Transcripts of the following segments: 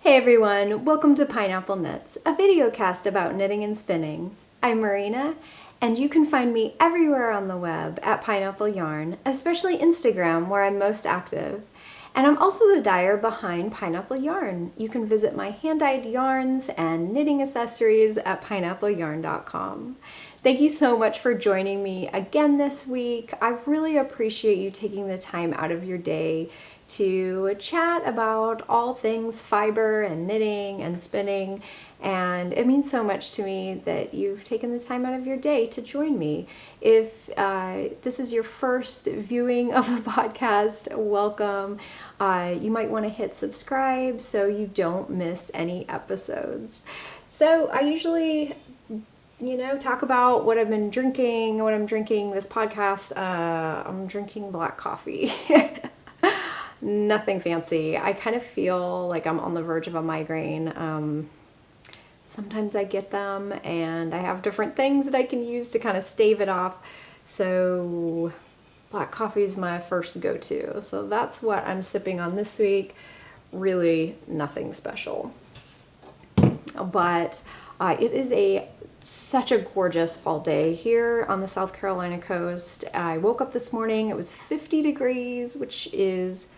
Hey everyone, welcome to Pineapple Knits, a video cast about knitting and spinning. I'm Marina, and you can find me everywhere on the web at Pineapple Yarn, especially Instagram where I'm most active. And I'm also the dyer behind Pineapple Yarn. You can visit my hand-dyed yarns and knitting accessories at pineappleyarn.com. Thank you so much for joining me again this week. I really appreciate you taking the time out of your day to chat about all things fiber and knitting and spinning, and it means so much to me that you've taken the time out of your day to join me. If this is your first viewing of the podcast, welcome. You might want to hit subscribe so you don't miss any episodes. So I usually talk about what I've been drinking, what I'm drinking. This podcast, I'm drinking black coffee. Nothing fancy. I kind of feel like I'm on the verge of a migraine. Sometimes I get them and I have different things that I can use to kind of stave it off. So black coffee is my first go-to. So that's what I'm sipping on this week. Really nothing special. But it is such a gorgeous fall day here on the South Carolina coast. I woke up this morning, it was 50 degrees, which is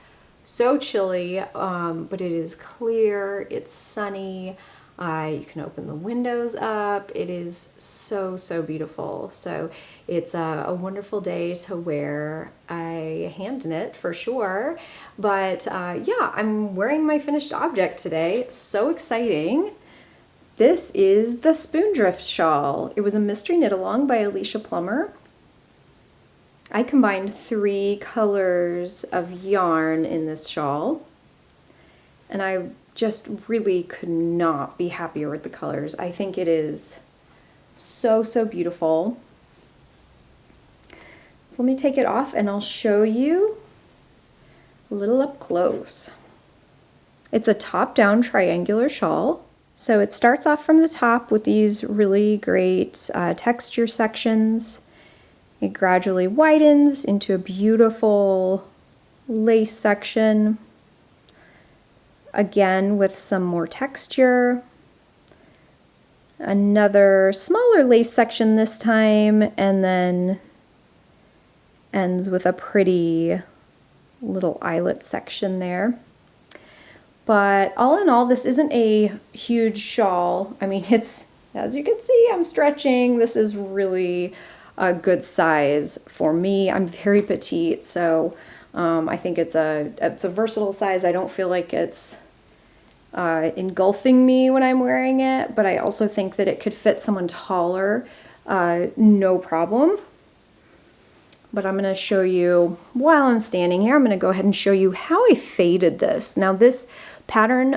so chilly, but it is clear, it's sunny, you can open the windows up, it is so beautiful. So it's a wonderful day to wear a hand knit for sure, but yeah, I'm wearing my finished object today, so exciting. This is the Spoondrift Shawl. It was a mystery knit along by Alicia Plummer. I combined 3 colors of yarn in this shawl, and I just really could not be happier with the colors. I think it is so beautiful. So let me take it off and I'll show you a little up close. It's a top-down triangular shawl. So it starts off from the top with these really great texture sections. It gradually widens into a beautiful lace section, again with some more texture. Another smaller lace section this time, and then ends with a pretty little eyelet section there. But all in all, this isn't a huge shawl. I mean, it's, as you can see, I'm stretching. This is really a good size for me. I'm very petite, so I think it's a versatile size. I don't feel like it's engulfing me when I'm wearing it, but I also think that it could fit someone taller, no problem. But I'm going to show you, while I'm standing here, I'm going to go ahead and show you how I faded this. Now this pattern,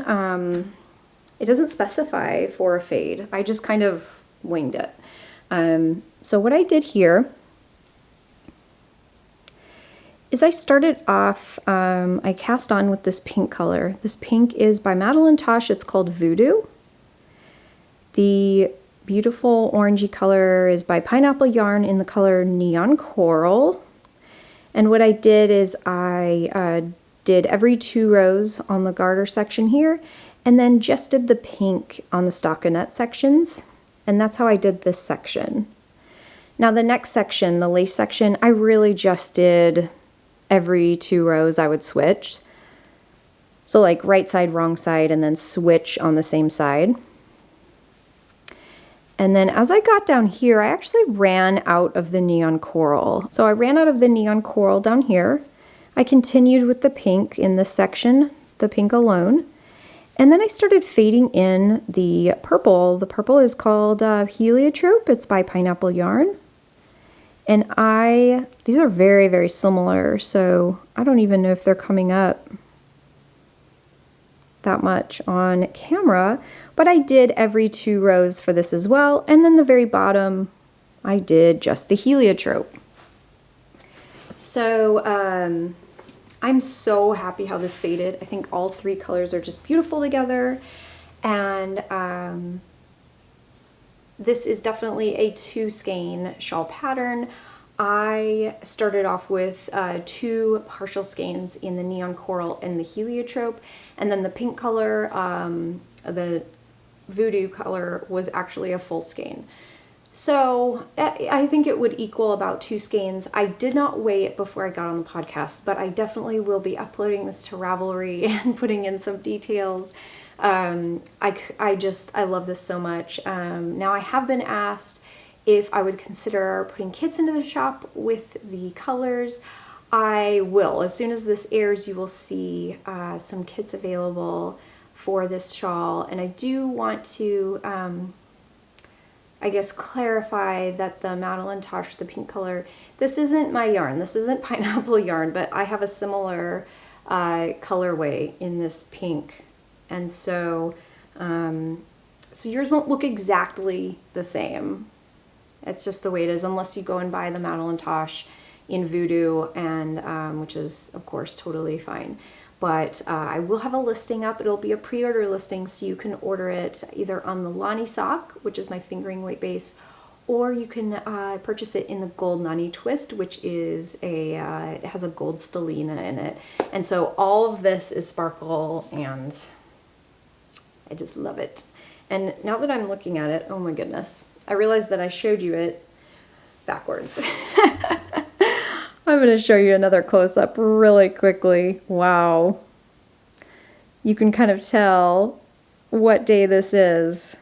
it doesn't specify for a fade. I just kind of winged it. So what I did here is I started off, I cast on with this pink color. This pink is by Madelinetosh. It's called Voodoo. The beautiful orangey color is by Pineapple Yarn in the color Neon Coral. And what I did is I did every 2 rows on the garter section here, and then just did the pink on the stockinette sections. And that's how I did this section. Now the next section, the lace section, I really just did every 2 rows I would switch. So like right side, wrong side, and then switch on the same side. And then as I got down here, I actually ran out of the neon coral. So I ran out of the neon coral down here. I continued with the pink in this section, the pink alone. And then I started fading in the purple. The purple is called Heliotrope. It's by Pineapple Yarn. And these are very similar, so I don't even know if they're coming up that much on camera, but I did every 2 rows for this as well. And then the very bottom, I did just the Heliotrope. So I'm so happy how this faded. I think all 3 colors are just beautiful together. And this is definitely a 2 skein shawl pattern. I started off with 2 partial skeins in the neon coral and the heliotrope, and then the pink color, the Voodoo color, was actually a full skein. So I think it would equal about 2 skeins. I did not weigh it before I got on the podcast, but I definitely will be uploading this to Ravelry and putting in some details. I love this so much. Now I have been asked if I would consider putting kits into the shop with the colors. I will. As soon as this airs, you will see some kits available for this shawl. And I do want to, I guess, clarify that the Madelinetosh, the pink color, this isn't my yarn. This isn't pineapple yarn, but I have a similar colorway in this pink. And so, so yours won't look exactly the same. It's just the way it is, unless you go and buy the Madelinetosh in Voodoo, and which is, of course, totally fine. But I will have a listing up. It'll be a pre-order listing, so you can order it either on the Lani sock, which is my fingering weight base, or you can purchase it in the gold Nani twist, which is it has a gold stellina in it. And so all of this is sparkle, and I just love it. And now that I'm looking at it, oh my goodness, I realized that I showed you it backwards. I'm going to show you another close-up really quickly. Wow. You can kind of tell what day this is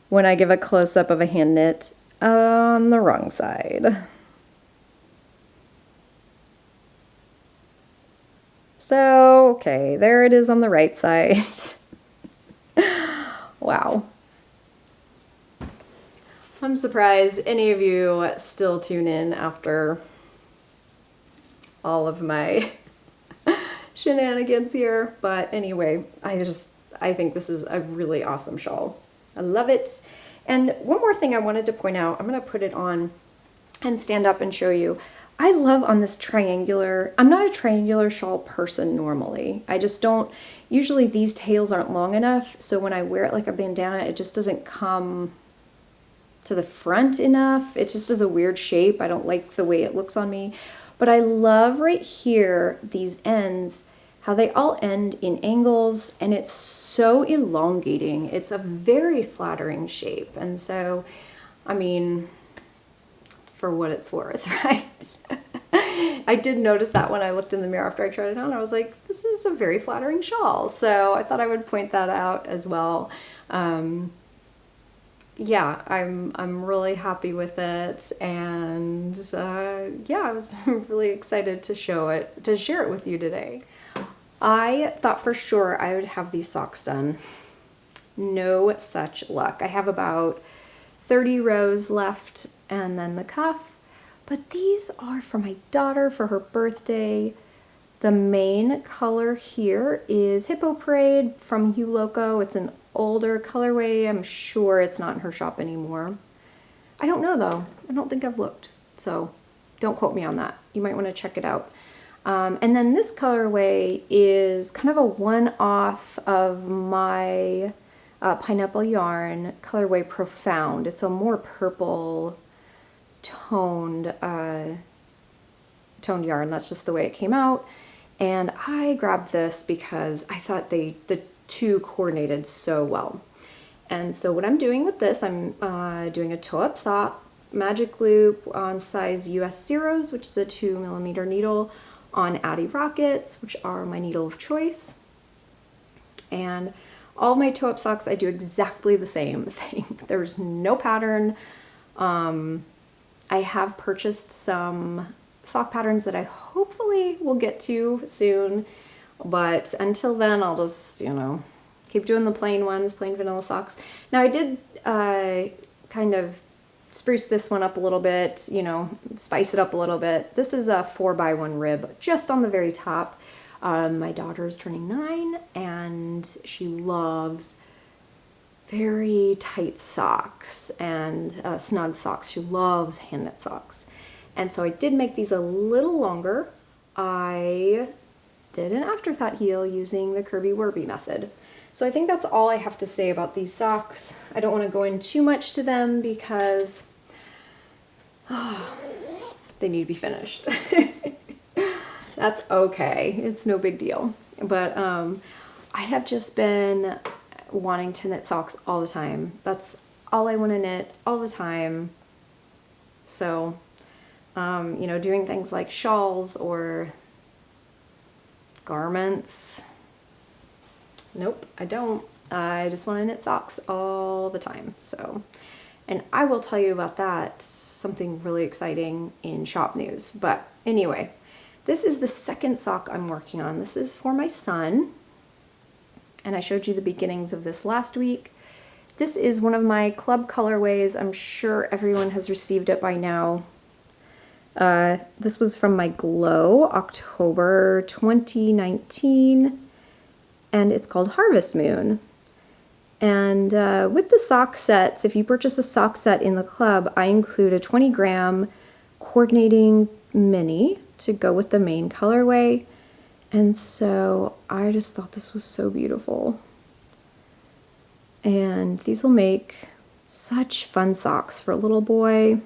when I give a close-up of a hand knit on the wrong side. So, okay, there it is on the right side. Wow. I'm surprised any of you still tune in after all of my shenanigans here. But anyway, I think this is a really awesome shawl. I love it. And one more thing I wanted to point out, I'm going to put it on and stand up and show you. I love on this triangular, I'm not a triangular shawl person normally. I just don't, usually these tails aren't long enough, so when I wear it like a bandana, it just doesn't come to the front enough. It just is a weird shape. I don't like the way it looks on me. But I love right here, these ends, how they all end in angles, and it's so elongating. It's a very flattering shape. And so, I mean, for what it's worth, right? I did notice that when I looked in the mirror after I tried it on. I was like, this is a very flattering shawl. So I thought I would point that out as well. Yeah, I'm really happy with it, and yeah, I was really excited to share it with you today. I thought for sure I would have these socks done. No such luck. I have about 30 rows left, and then the cuff, but these are for my daughter for her birthday. The main color here is Hippo Parade from Hue Loco. It's an older colorway. I'm sure it's not in her shop anymore. I don't know though. I don't think I've looked, so don't quote me on that. You might want to check it out. And then this colorway is kind of a one-off of my pineapple yarn colorway Profound. It's a more purple toned yarn. That's just the way it came out. And I grabbed this because I thought the two coordinated so well. And so what I'm doing with this, I'm doing a toe-up sock, magic loop on size US Zeros, which is a 2mm needle, on Addi Rockets, which are my needle of choice. And all my toe-up socks, I do exactly the same thing. There's no pattern. I have purchased some sock patterns that I hopefully will get to soon, but until then I'll just, you know, keep doing the plain ones, plain vanilla socks. Now I did kind of spruce this one up a little bit, you know, spice it up a little bit. This is a 4x1 rib just on the very top. My daughter is turning 9 and she loves very tight socks and snug socks. She loves hand knit socks. And so I did make these a little longer. I did an afterthought heel using the Kirby Werby method. So I think that's all I have to say about these socks. I don't want to go in too much to them because They need to be finished. That's okay. It's no big deal. But I have just been wanting to knit socks all the time. That's all I want to knit all the time. So, you know, doing things like shawls or garments. Nope, I don't. I just want to knit socks all the time. So, and I will tell you about that, something really exciting in shop news. But anyway, this is the second sock I'm working on. This is for my son. And I showed you the beginnings of this last week. This is one of my club colorways. I'm sure everyone has received it by now. This was from my Glow, October 2019, and it's called Harvest Moon. And with the sock sets, if you purchase a sock set in the club, I include a 20-gram coordinating mini to go with the main colorway. And so I just thought this was so beautiful. And these will make such fun socks for a little boy.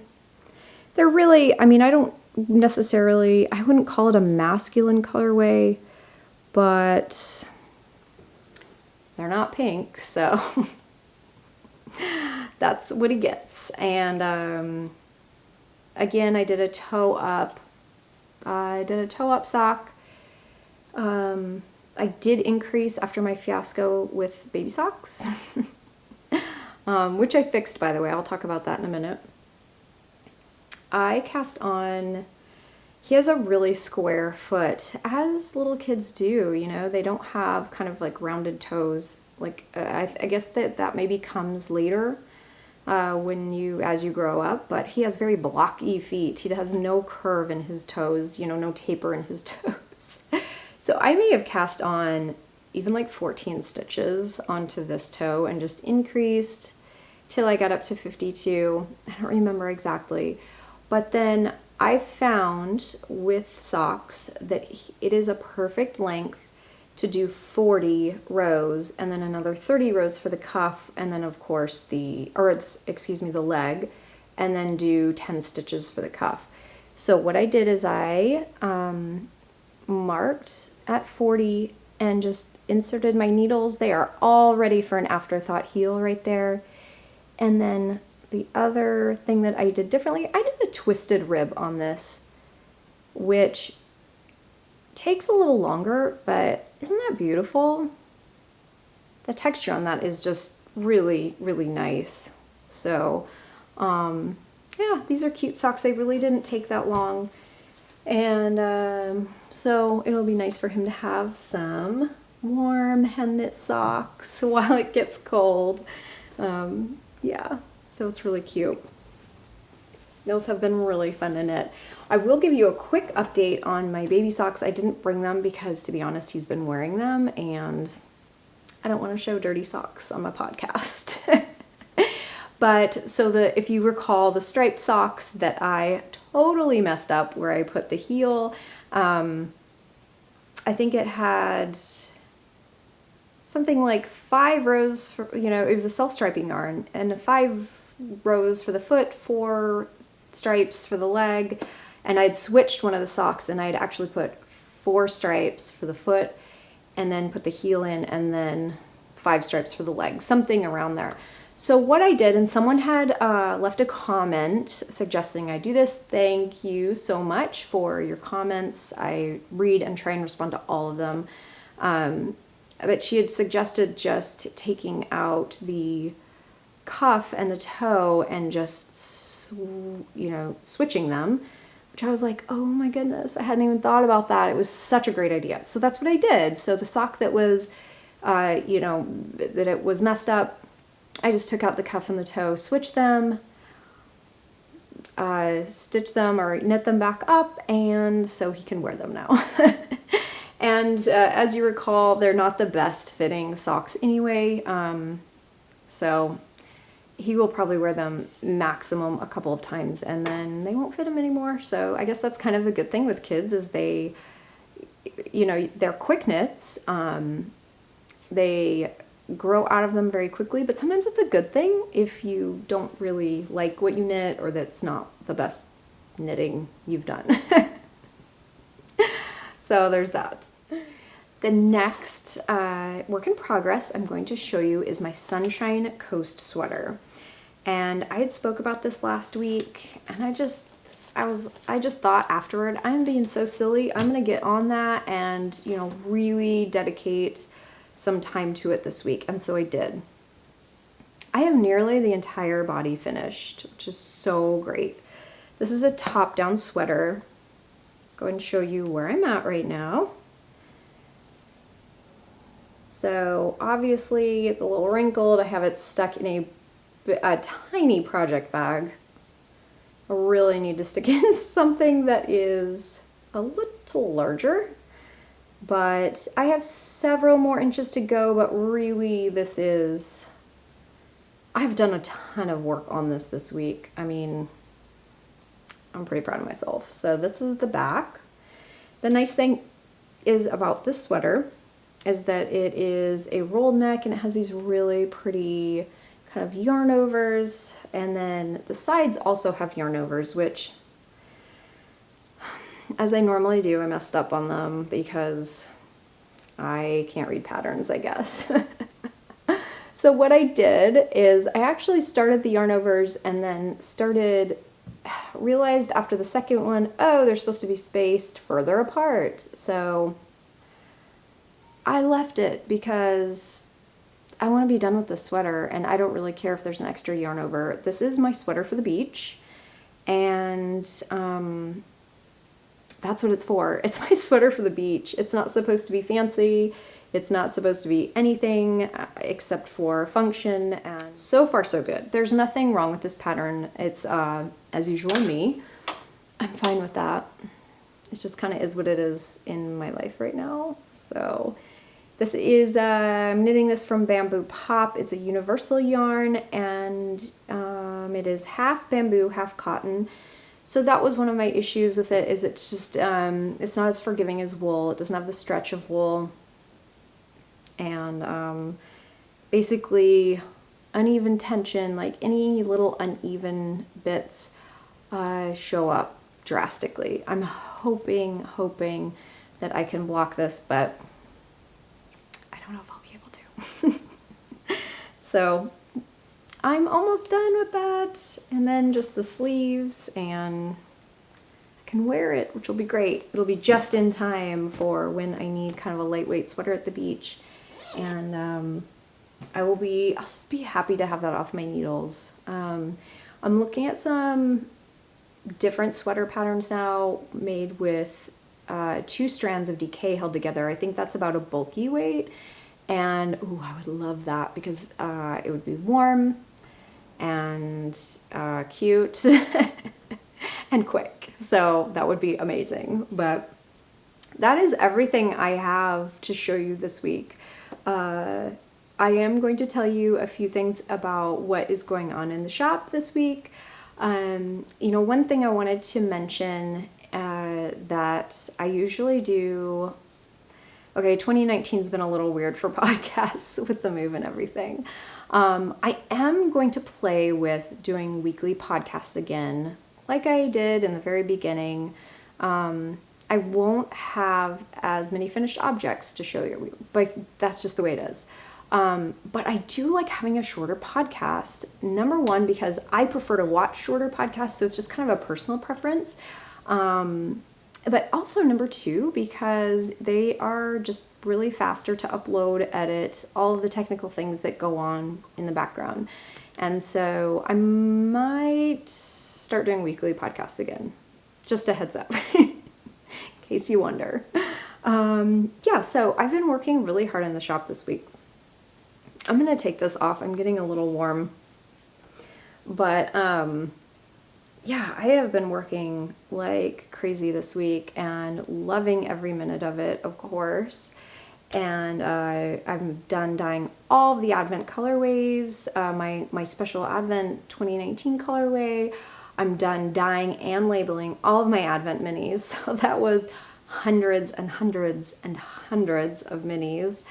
They're really, I mean, I don't necessarily, I wouldn't call it a masculine colorway, but they're not pink, so that's what he gets. And again, I did a toe up. Sock. I did increase after my fiasco with baby socks, which I fixed, by the way. I'll talk about that in a minute. I cast on, he has a really square foot, as little kids do, you know, they don't have kind of like rounded toes. Like, I guess that maybe comes later as you grow up, but he has very blocky feet. He has no curve in his toes, you know, no taper in his toes. So I may have cast on even like 14 stitches onto this toe and just increased till I got up to 52. I don't remember exactly. But then I found with socks that it is a perfect length to do 40 rows and then another 30 rows for the cuff, and then of course the leg, and then do 10 stitches for the cuff. So what I did is I marked at 40 and just inserted my needles. They are all ready for an afterthought heel right there. And then the other thing that I did differently, I did a twisted rib on this, which takes a little longer, but isn't that beautiful? The texture on that is just really, really nice. So, yeah, these are cute socks. They really didn't take that long. And so it'll be nice for him to have some warm hand knit socks while it gets cold. Yeah, so it's really cute. Those have been really fun to knit. I will give you a quick update on my baby socks. I didn't bring them because, to be honest, he's been wearing them and I don't want to show dirty socks on my podcast. But so if you recall the striped socks that I totally messed up where I put the heel, I think it had something like 5 rows for, you know, it was a self-striping yarn, and 5 rows for the foot, 4 stripes for the leg, and I'd switched one of the socks and I'd actually put 4 stripes for the foot and then put the heel in, and then 5 stripes for the leg, something around there. So what I did, and someone had left a comment suggesting I do this. Thank you so much for your comments. I read and try and respond to all of them. But she had suggested just taking out the cuff and the toe and just, you know, switching them, which I was like, oh my goodness, I hadn't even thought about that. It was such a great idea. So that's what I did. So the sock that was, you know, that it was messed up, I just took out the cuff and the toe, switched them, stitch them or knit them back up, and so he can wear them now. And as you recall, they're not the best fitting socks anyway, so he will probably wear them maximum a couple of times and then they won't fit him anymore. So I guess that's kind of the good thing with kids, is they, you know, they're quick knits, they grow out of them very quickly, but sometimes it's a good thing if you don't really like what you knit or that's not the best knitting you've done. So there's that. The next work in progress I'm going to show you is my Sunshine Coast sweater. And I had spoke about this last week, and I just thought afterward, I'm being so silly. I'm gonna get on that and, you know, really dedicate some time to it this week. And so I did. I have nearly the entire body finished, which is so great. This is a top-down sweater. Go ahead and show you where I'm at right now. So obviously it's a little wrinkled. I have it stuck in a tiny project bag. I really need to stick in something that is a little larger, but I have several more inches to go, but really I've done a ton of work on this week. I mean, I'm pretty proud of myself. So this is the back. The nice thing is about this sweater is that it is a rolled neck and it has these really pretty kind of yarn overs, and then the sides also have yarn overs, which, as I normally do, I messed up on them because I can't read patterns, I guess. So what I did is I actually started the yarn overs and then realized after the second one, oh, they're supposed to be spaced further apart. So I left it because I want to be done with this sweater, and I don't really care if there's an extra yarn over. This is my sweater for the beach, and that's what it's for. It's my sweater for the beach. It's not supposed to be fancy. It's not supposed to be anything except for function, and so far so good. There's nothing wrong with this pattern. It's, as usual, me. I'm fine with that. It just kind of is what it is in my life right now. So this is, I'm knitting this from Bamboo Pop. It's a universal yarn, and it is half bamboo, half cotton. So that was one of my issues with it, is it's just, it's not as forgiving as wool. It doesn't have the stretch of wool. And basically uneven tension, like any little uneven bits show up drastically. I'm hoping that I can block this, but I don't know if I'll be able to. So I'm almost done with that, and then just the sleeves, and I can wear it, which will be great. It'll be just in time for when I need kind of a lightweight sweater at the beach. And I'll just be happy to have that off my needles. I'm looking at some different sweater patterns now made with 2 strands of DK held together. I think that's about a bulky weight, and ooh, I would love that because it would be warm and cute and quick. So that would be amazing. But that is everything I have to show you this week. I am going to tell you a few things about what is going on in the shop this week. You know, one thing I wanted to mention that I usually do, okay, 2019's been a little weird for podcasts with the move and everything. I am going to play with doing weekly podcasts again, like I did in the very beginning. I won't have as many finished objects to show you, but that's just the way it is. But I do like having a shorter podcast. Number one, because I prefer to watch shorter podcasts, so it's just kind of a personal preference. But also number two, because they are just really faster to upload, edit, all of the technical things that go on in the background. And so I might start doing weekly podcasts again. Just a heads up. In case you wonder. Yeah, so I've been working really hard in the shop this week. I'm going to take this off. I'm getting a little warm. But, yeah, I have been working like crazy this week and loving every minute of it, of course. And I'm done dyeing all of the Advent colorways, my special Advent 2019 colorway. I'm done dyeing and labeling all of my Advent minis. So that was hundreds and hundreds and hundreds of minis.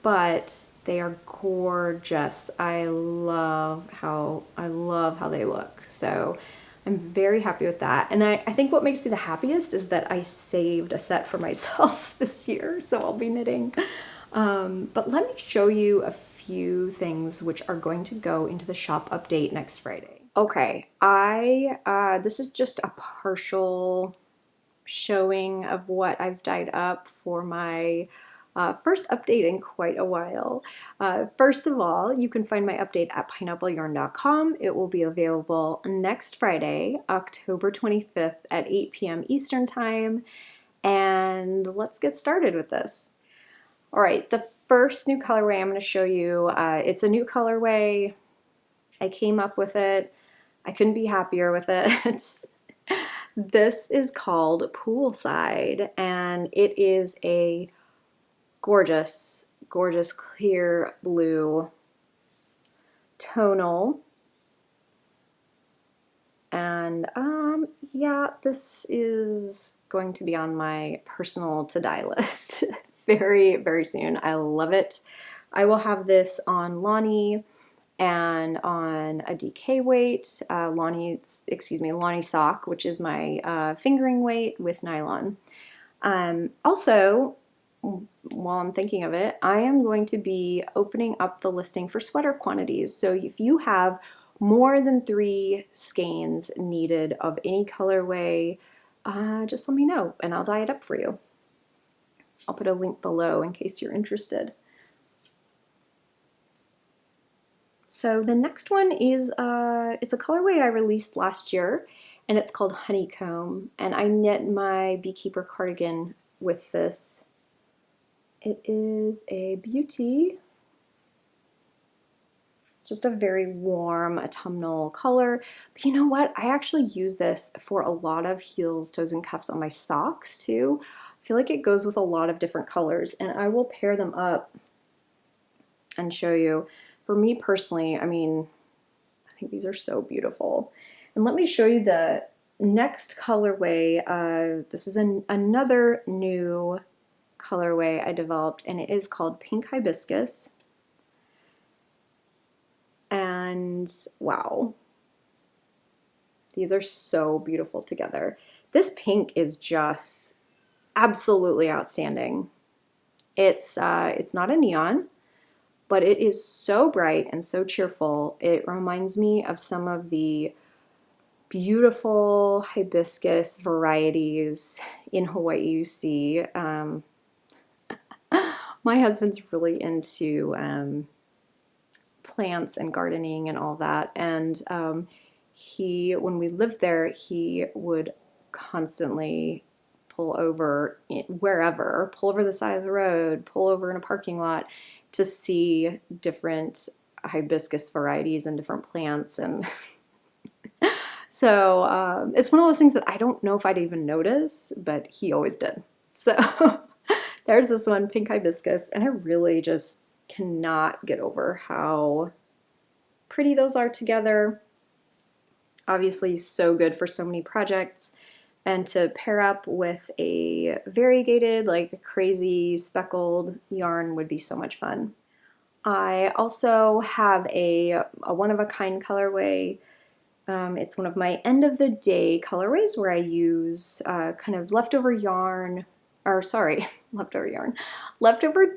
But they are gorgeous. I love how they look. So I'm very happy with that. And I think what makes me the happiest is that I saved a set for myself this year, so I'll be knitting. But let me show you a few things which are going to go into the shop update next Friday. Okay, this is just a partial showing of what I've dyed up for my first update in quite a while. First of all, you can find my update at pineappleyarn.com. It will be available next Friday, October 25th at 8 p.m. Eastern Time. And let's get started with this. All right, the first new colorway I'm going to show you, it's a new colorway. I came up with it. I couldn't be happier with it. This is called Poolside, and it is a gorgeous, gorgeous clear blue tonal. And yeah, this is going to be on my personal to-dye list very, very soon. I love it. I will have this on Lonnie and on a DK weight, Lonnie sock, which is my fingering weight with nylon. Also, while I'm thinking of it, I am going to be opening up the listing for sweater quantities. So if you have more than 3 skeins needed of any colorway, just let me know and I'll dye it up for you. I'll put a link below in case you're interested. So the next one is, it's a colorway I released last year, and it's called Honeycomb, and I knit my beekeeper cardigan with this. It is a beauty. It's just a very warm autumnal color, but you know what? I actually use this for a lot of heels, toes, and cuffs on my socks too. I feel like it goes with a lot of different colors, and I will pair them up and show you. For me personally, I mean, I think these are so beautiful. And let me show you the next colorway. This is another new colorway I developed, and it is called Pink Hibiscus. And wow, these are so beautiful together. This pink is just absolutely outstanding. It's not a neon, but it is so bright and so cheerful. It reminds me of some of the beautiful hibiscus varieties in Hawaii you see. My husband's really into plants and gardening and all that, and when we lived there, he would constantly pull over pull over the side of the road, pull over in a parking lot to see different hibiscus varieties and different plants. And so it's one of those things that I don't know if I'd even notice, but he always did. So there's this one, Pink Hibiscus, and I really just cannot get over how pretty those are together. Obviously so good for so many projects, and to pair up with a variegated, like crazy speckled yarn would be so much fun. I also have a one-of-a-kind colorway. It's one of my end of the day colorways where I use kind of leftover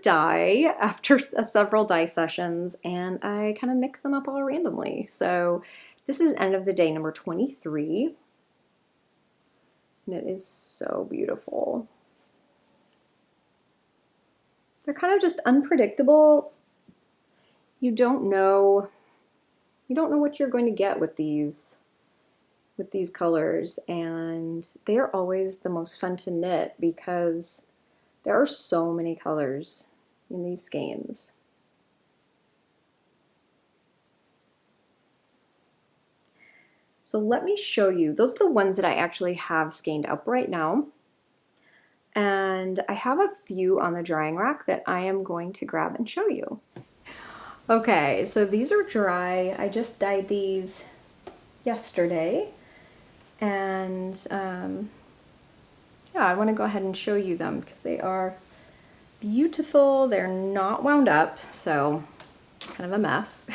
dye after several dye sessions, and I kind of mix them up all randomly. So this is end of the day number 23. And it is so beautiful. They're kind of just unpredictable. You don't know what you're going to get with these colors, and they are always the most fun to knit because there are so many colors in these skeins. So let me show you. Those are the ones that I actually have skeined up right now. And I have a few on the drying rack that I am going to grab and show you. Okay, so these are dry. I just dyed these yesterday. And yeah, I want to go ahead and show you them because they are beautiful. They're not wound up, so kind of a mess.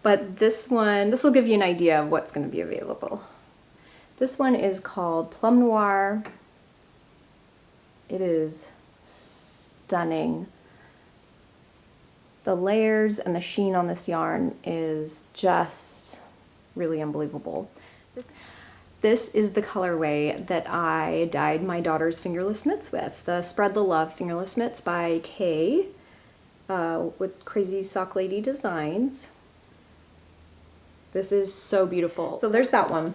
But this one, this will give you an idea of what's going to be available. This one is called Plum Noir. It is stunning. The layers and the sheen on this yarn is just really unbelievable. This is the colorway that I dyed my daughter's fingerless mitts with, the Spread the Love fingerless mitts by Kay with Crazy Sock Lady Designs. This is so beautiful. So there's that one.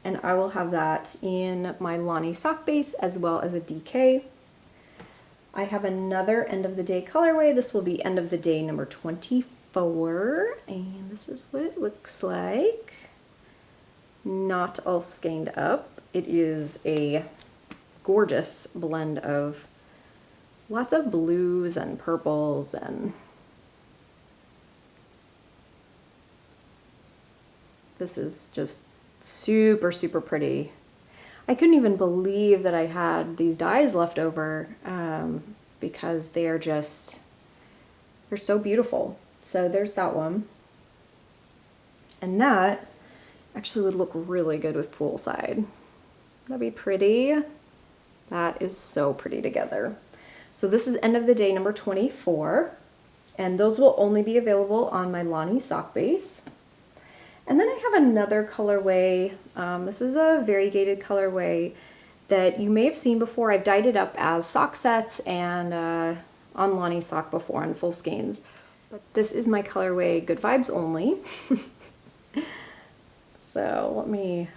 And I will have that in my Lonnie sock base as well as a DK. I have another end of the day colorway. This will be end of the day number 24. And this is what it looks like. Not all skeined up. It is a gorgeous blend of lots of blues and purples, and this is just super, super pretty. I couldn't even believe that I had these dyes left over because they're so beautiful. So there's that one. And that actually would look really good with poolside. That'd be pretty. That is so pretty together. So this is end of the day number 24, and those will only be available on my Lonnie sock base. And then I have another colorway. This is a variegated colorway that you may have seen before. I've dyed it up as sock sets and on Lonnie sock before on full skeins. But this is my colorway Good Vibes Only. So let me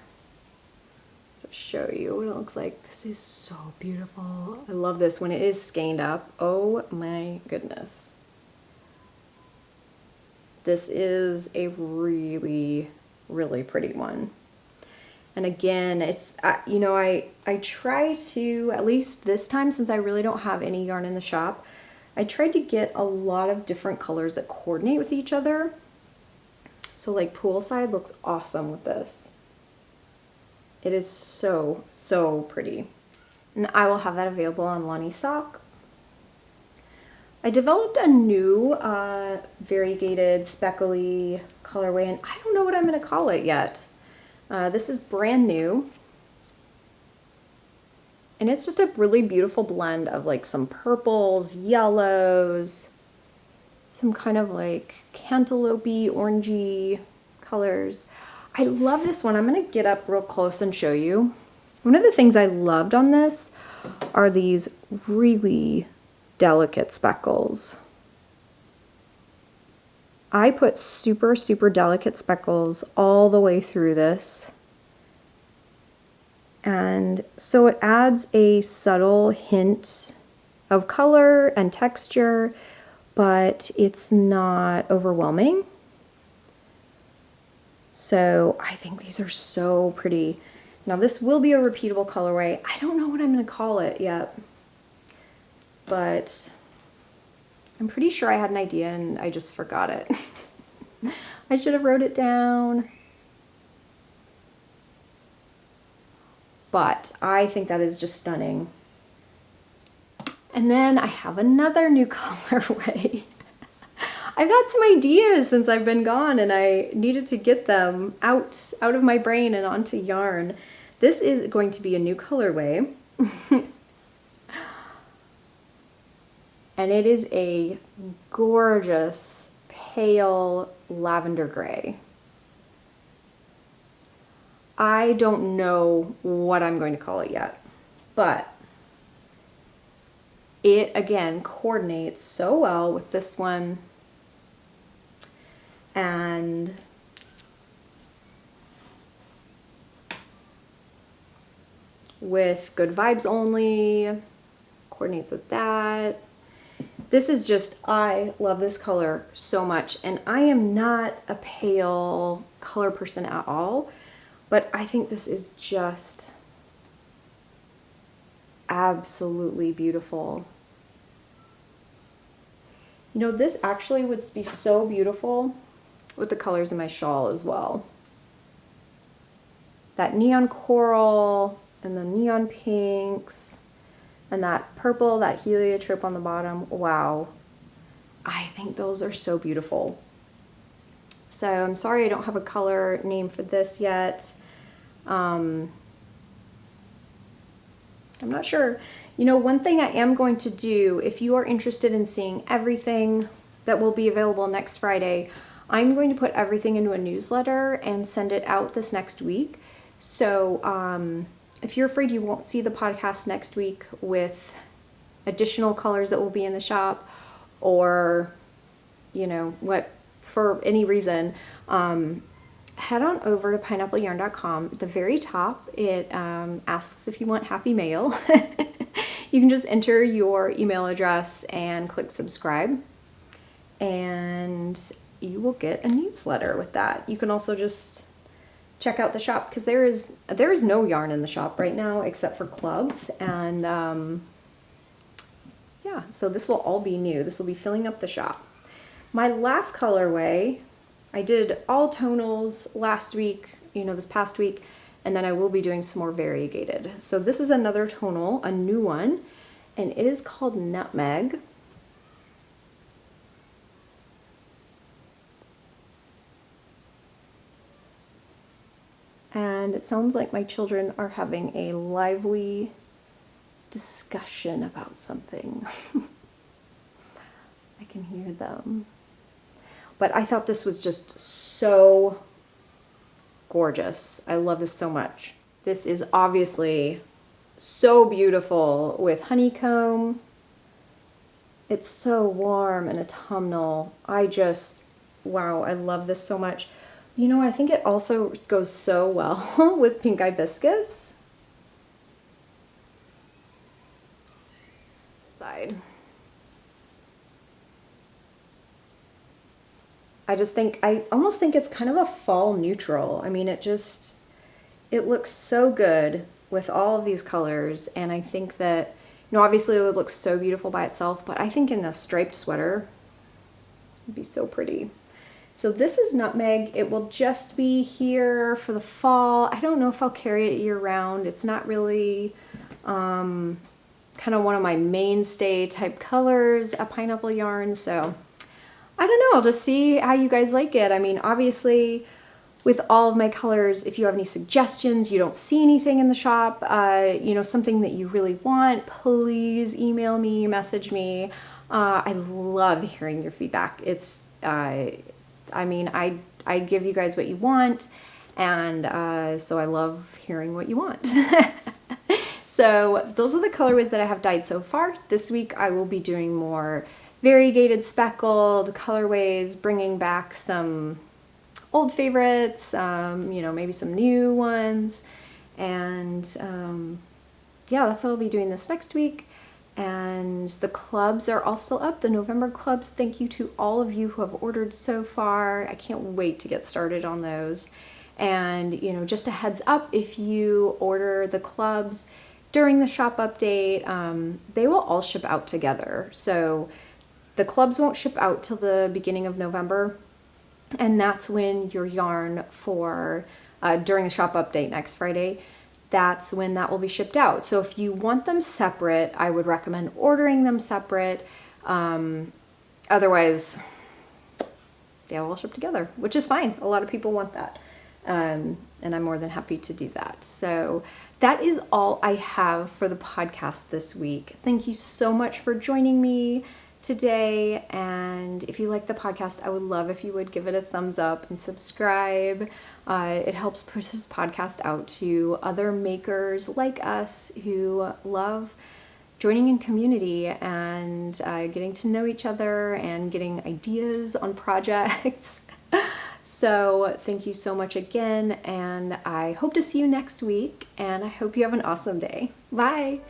just show you what it looks like. This is so beautiful. I love this when it is skeined up. Oh my goodness. This is a really, really pretty one. And again, it's, you know, I try to, at least this time, since I really don't have any yarn in the shop, I tried to get a lot of different colors that coordinate with each other. So like poolside looks awesome with this. It is so, so pretty. And I will have that available on Lonnie sock. I developed a new variegated speckly colorway, and I don't know what I'm going to call it yet. This is brand new. And it's just a really beautiful blend of like some purples, yellows, some kind of like cantaloupe-y, orangey colors. I love this one. I'm going to get up real close and show you. One of the things I loved on this are these really delicate speckles. I put super, super delicate speckles all the way through this. And so it adds a subtle hint of color and texture, but it's not overwhelming. So I think these are so pretty. Now this will be a repeatable colorway. I don't know what I'm going to call it yet, but I'm pretty sure I had an idea and I just forgot it. I should have wrote it down. But I think that is just stunning. And then I have another new colorway. I've had some ideas since I've been gone and I needed to get them out of my brain and onto yarn. This is going to be a new colorway. And it is a gorgeous pale lavender gray. I don't know what I'm going to call it yet, but it again coordinates so well with this one. And with Good Vibes Only, coordinates with that. This is just, I love this color so much, and I am not a pale color person at all, but I think this is just absolutely beautiful. You know, this actually would be so beautiful with the colors in my shawl as well. That neon coral and the neon pinks and that purple, that heliotrope on the bottom. Wow. I think those are so beautiful. So I'm sorry I don't have a color name for this yet. I'm not sure. You know, one thing I am going to do, if you are interested in seeing everything that will be available next Friday, I'm going to put everything into a newsletter and send it out this next week. So if you're afraid you won't see the podcast next week with additional colors that will be in the shop, or, you know, what, for any reason, head on over to pineappleyarn.com. At the very top, it asks if you want happy mail. You can just enter your email address and click subscribe, and you will get a newsletter with that. You can also just check out the shop, because there is no yarn in the shop right now except for clubs, and yeah, so this will all be new. This will be filling up the shop. My last colorway, I did all tonals last week, you know, this past week, and then I will be doing some more variegated. So this is another tonal, a new one, and it is called Nutmeg. And it sounds like my children are having a lively discussion about something. I can hear them. But I thought this was just so gorgeous. I love this so much. This is obviously so beautiful with honeycomb. It's so warm and autumnal. Wow, I love this so much. You know, I think it also goes so well with pink hibiscus. Side. I almost think it's kind of a fall neutral. I mean, it looks so good with all of these colors, and I think that, you know, obviously it would look so beautiful by itself, but I think in a striped sweater, it'd be so pretty. So this is Nutmeg. It will just be here for the fall. I don't know if I'll carry it year round. It's not really kind of one of my mainstay type colors at Pineapple Yarn, so I don't know. I'll just see how you guys like it. I mean, obviously, with all of my colors, if you have any suggestions, you don't see anything in the shop, you know, something that you really want, please email me, message me. I love hearing your feedback. It's, I mean, I give you guys what you want, and so I love hearing what you want. So those are the colorways that I have dyed so far. This week I will be doing more variegated speckled colorways, bringing back some old favorites, you know, maybe some new ones, and yeah, that's what I'll be doing this next week. And the clubs are also up, the November clubs. Thank you to all of you who have ordered so far. I can't wait to get started on those. And, you know, just a heads up, if you order the clubs during the shop update, they will all ship out together. So the clubs won't ship out till the beginning of November, and that's when your yarn for, during the shop update next Friday, that's when that will be shipped out. So if you want them separate, I would recommend ordering them separate. Otherwise, they all ship together, which is fine. A lot of people want that. And I'm more than happy to do that. So that is all I have for the podcast this week. Thank you so much for joining me today, and if you like the podcast, I would love if you would give it a thumbs up and subscribe. It helps push this podcast out to other makers like us who love joining in community and getting to know each other and getting ideas on projects. So thank you so much again, and I hope to see you next week, and I hope you have an awesome day. Bye!